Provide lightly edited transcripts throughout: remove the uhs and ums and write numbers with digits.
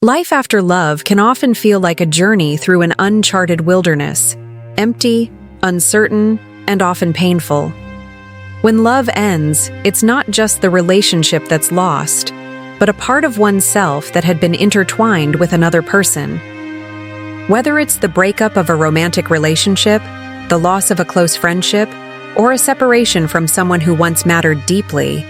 Life after love can often feel like a journey through an uncharted wilderness, empty, uncertain, and often painful. When love ends, it's not just the relationship that's lost, but a part of oneself that had been intertwined with another person. Whether it's the breakup of a romantic relationship, the loss of a close friendship, or a separation from someone who once mattered deeply,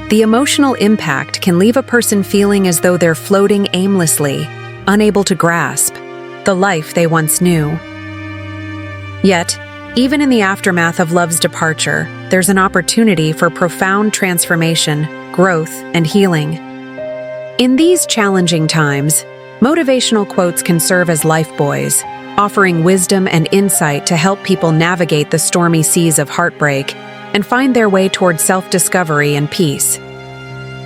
the emotional impact can leave a person feeling as though they're floating aimlessly, unable to grasp the life they once knew. Yet, even in the aftermath of love's departure, there's an opportunity for profound transformation, growth, and healing. In these challenging times, motivational quotes can serve as lifebuoys, offering wisdom and insight to help people navigate the stormy seas of heartbreak and find their way toward self-discovery and peace.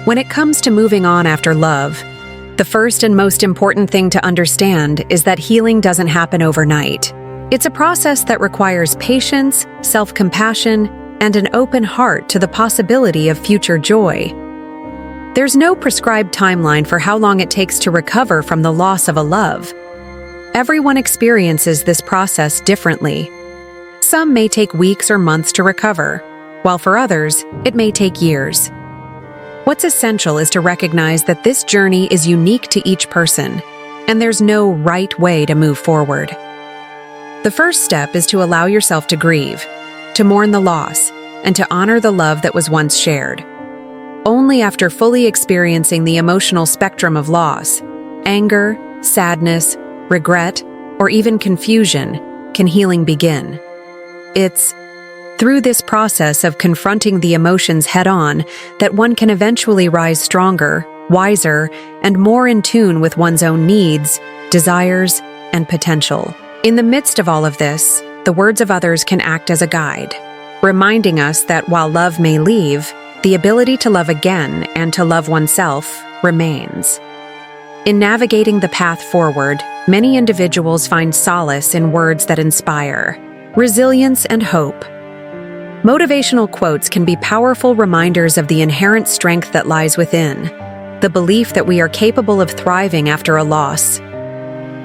When it comes to moving on after love, the first and most important thing to understand is that healing doesn't happen overnight. It's a process that requires patience, self-compassion, and an open heart to the possibility of future joy. There's no prescribed timeline for how long it takes to recover from the loss of a love. Everyone experiences this process differently. Some may take weeks or months to recover, while for others, it may take years. What's essential is to recognize that this journey is unique to each person, and there's no right way to move forward. The first step is to allow yourself to grieve, to mourn the loss, and to honor the love that was once shared. Only after fully experiencing the emotional spectrum of loss, anger, sadness, regret, or even confusion, can healing begin. It's through this process of confronting the emotions head-on that one can eventually rise stronger, wiser, and more in tune with one's own needs, desires, and potential. In the midst of all of this, the words of others can act as a guide, reminding us that while love may leave, the ability to love again and to love oneself remains. In navigating the path forward, many individuals find solace in words that inspire resilience and hope. Motivational quotes can be powerful reminders of the inherent strength that lies within, the belief that we are capable of thriving after a loss.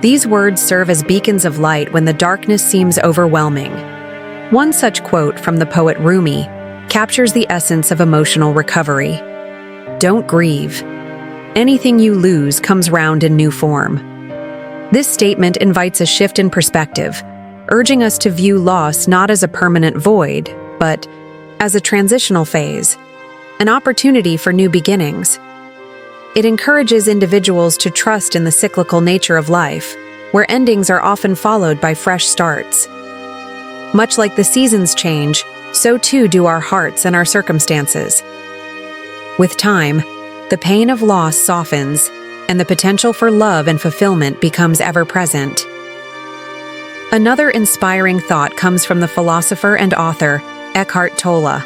These words serve as beacons of light when the darkness seems overwhelming. One such quote from the poet Rumi captures the essence of emotional recovery. Don't grieve. Anything you lose comes round in new form. This statement invites a shift in perspective, urging us to view loss not as a permanent void, but as a transitional phase, an opportunity for new beginnings. It encourages individuals to trust in the cyclical nature of life, where endings are often followed by fresh starts. Much like the seasons change, so too do our hearts and our circumstances. With time, the pain of loss softens, and the potential for love and fulfillment becomes ever-present. Another inspiring thought comes from the philosopher and author Eckhart Tolle.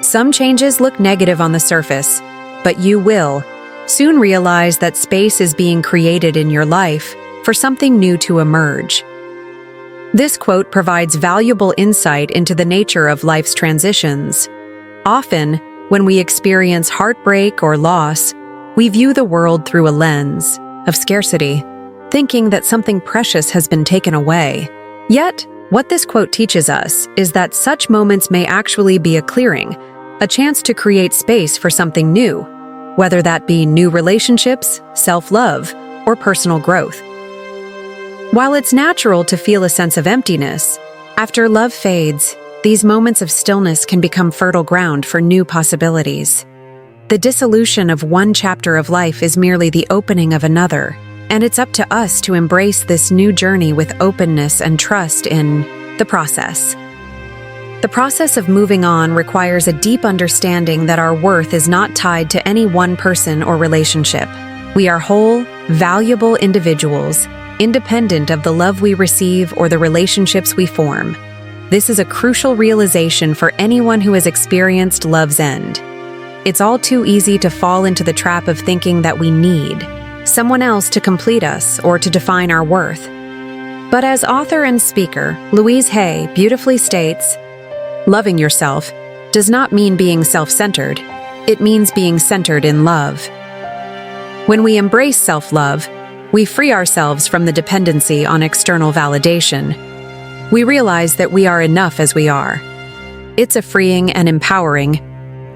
Some changes look negative on the surface, but you will soon realize that space is being created in your life for something new to emerge. This quote provides valuable insight into the nature of life's transitions. Often, when we experience heartbreak or loss, we view the world through a lens of scarcity, thinking that something precious has been taken away. Yet, what this quote teaches us is that such moments may actually be a clearing, a chance to create space for something new, whether that be new relationships, self-love, or personal growth. While it's natural to feel a sense of emptiness, after love fades, these moments of stillness can become fertile ground for new possibilities. The dissolution of one chapter of life is merely the opening of another, and it's up to us to embrace this new journey with openness and trust in the process. The process of moving on requires a deep understanding that our worth is not tied to any one person or relationship. We are whole, valuable individuals, independent of the love we receive or the relationships we form. This is a crucial realization for anyone who has experienced love's end. It's all too easy to fall into the trap of thinking that we need someone else to complete us or to define our worth. But as author and speaker Louise Hay beautifully states, loving yourself does not mean being self-centered. It means being centered in love. When we embrace self-love, we free ourselves from the dependency on external validation. We realize that we are enough as we are. It's a freeing and empowering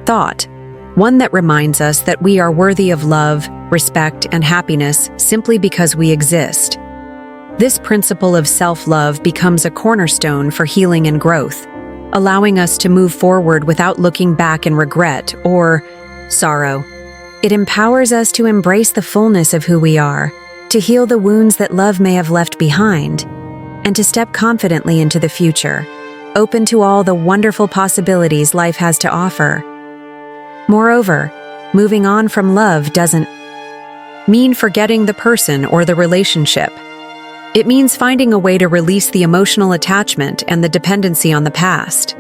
thought, one that reminds us that we are worthy of love, respect, and happiness simply because we exist. This principle of self-love becomes a cornerstone for healing and growth, allowing us to move forward without looking back in regret or sorrow. It empowers us to embrace the fullness of who we are, to heal the wounds that love may have left behind, and to step confidently into the future, open to all the wonderful possibilities life has to offer. Moreover, moving on from love doesn't mean forgetting the person or the relationship. It means finding a way to release the emotional attachment and the dependency on the past.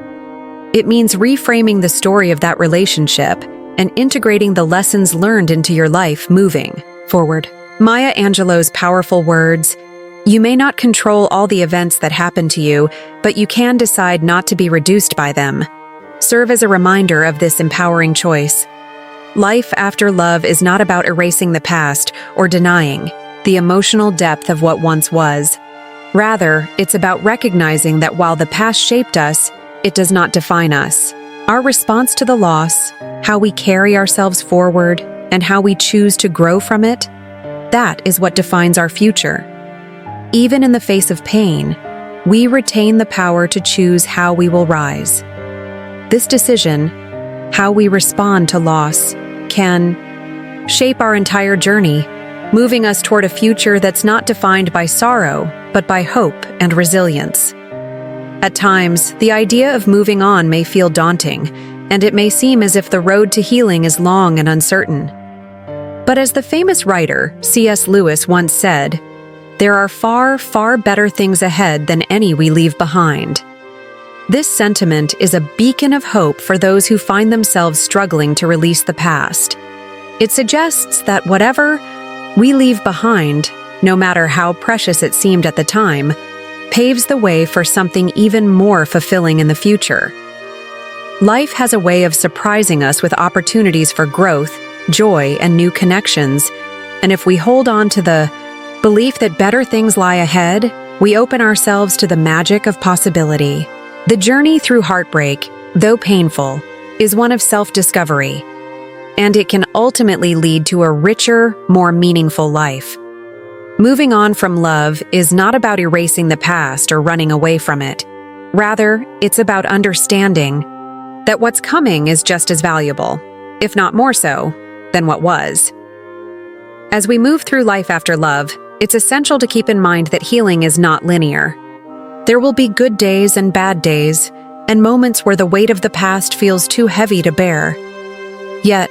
It means reframing the story of that relationship and integrating the lessons learned into your life moving forward. Maya Angelou's powerful words, "You may not control all the events that happen to you, but you can decide not to be reduced by them," serve as a reminder of this empowering choice. Life after love is not about erasing the past or denying the emotional depth of what once was. Rather, it's about recognizing that while the past shaped us, it does not define us. Our response to the loss, how we carry ourselves forward, and how we choose to grow from it, that is what defines our future. Even in the face of pain, we retain the power to choose how we will rise. This decision, how we respond to loss, can shape our entire journey, moving us toward a future that's not defined by sorrow, but by hope and resilience. At times, the idea of moving on may feel daunting, and it may seem as if the road to healing is long and uncertain. But as the famous writer C.S. Lewis once said, "There are far, far better things ahead than any we leave behind." This sentiment is a beacon of hope for those who find themselves struggling to release the past. It suggests that whatever we leave behind, no matter how precious it seemed at the time, paves the way for something even more fulfilling in the future. Life has a way of surprising us with opportunities for growth, joy, and new connections, and if we hold on to the belief that better things lie ahead, we open ourselves to the magic of possibility. The journey through heartbreak, though painful, is one of self-discovery, and it can ultimately lead to a richer, more meaningful life. Moving on from love is not about erasing the past or running away from it. Rather, it's about understanding that what's coming is just as valuable, if not more so, than what was. As we move through life after love, it's essential to keep in mind that healing is not linear. There will be good days and bad days, and moments where the weight of the past feels too heavy to bear. Yet,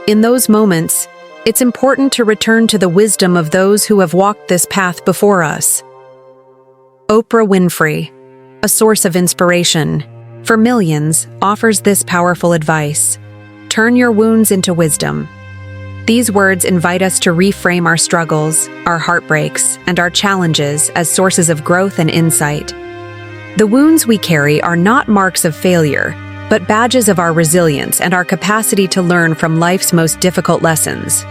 in those moments, it's important to return to the wisdom of those who have walked this path before us. Oprah Winfrey, a source of inspiration for millions, offers this powerful advice: turn your wounds into wisdom. These words invite us to reframe our struggles, our heartbreaks, and our challenges as sources of growth and insight. The wounds we carry are not marks of failure, but badges of our resilience and our capacity to learn from life's most difficult lessons.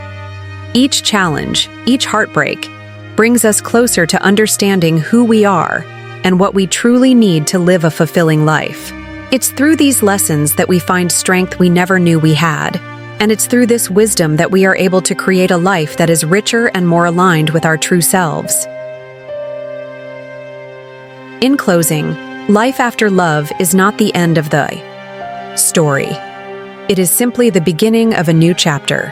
Each challenge, each heartbreak, brings us closer to understanding who we are and what we truly need to live a fulfilling life. It's through these lessons that we find strength we never knew we had, and it's through this wisdom that we are able to create a life that is richer and more aligned with our true selves. In closing, life after love is not the end of the story. It is simply the beginning of a new chapter.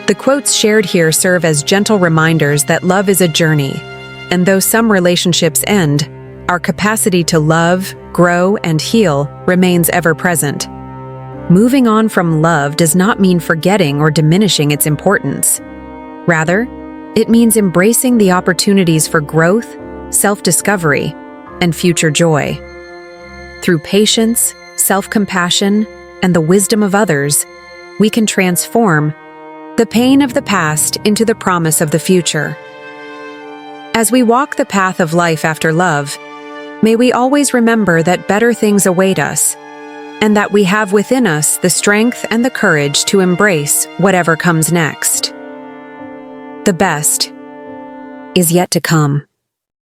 The quotes shared here serve as gentle reminders that love is a journey, and though some relationships end, our capacity to love, grow, and heal remains ever present. Moving on from love does not mean forgetting or diminishing its importance. Rather, it means embracing the opportunities for growth, self-discovery, and future joy. Through patience, self-compassion, and the wisdom of others, we can transform the pain of the past into the promise of the future. As we walk the path of life after love, may we always remember that better things await us, and that we have within us the strength and the courage to embrace whatever comes next. The best is yet to come.